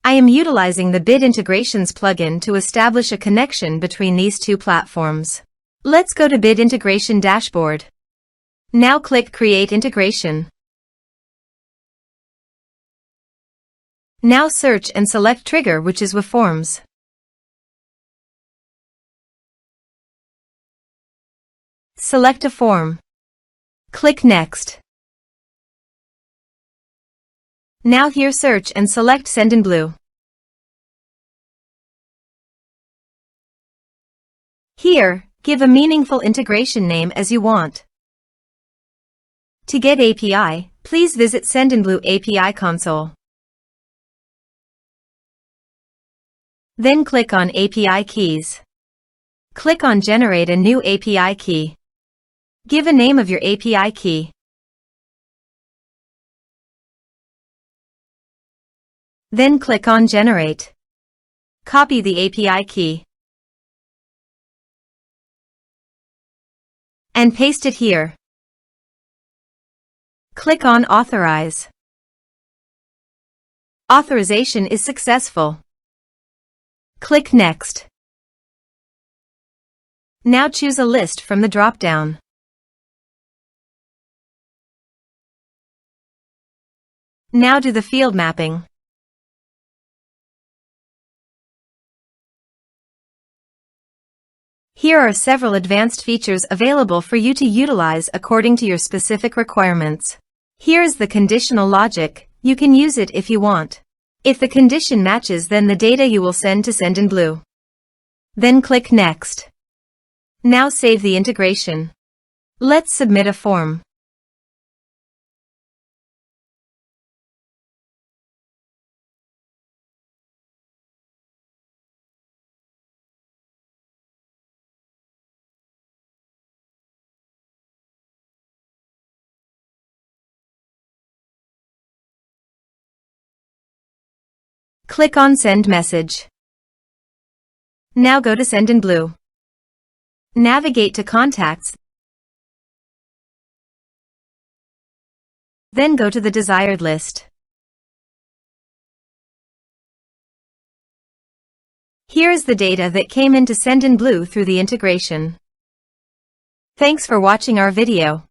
I am utilizing the Bid Integrations plugin to establish a connection between these two platforms. Let's go to Bid Integration Dashboard. Now click Create Integration. Now search and select Trigger, which is weForms. Select a form. Click Next. Now here search and select Sendinblue. Here, give a meaningful integration name as you want. To get API, please visit Sendinblue API console. Then click on API keys. Click on Generate a new API key. Give a name of your API key. Then click on Generate. Copy the API key and paste it here. Click on Authorize. Authorization is successful. Click Next. Now choose a list from the drop-down. Now do the field mapping. Here are several advanced features available for you to utilize according to your specific requirements. Here is the conditional logic. You can use it if you want. If the condition matches, then the data you will send to Sendinblue. Then click Next. Now save the integration. Let's submit a form. Click on Send Message. Now go to Sendinblue. Navigate to Contacts. Then go to the desired list. Here is the data that came into Sendinblue through the integration. Thanks for watching our video.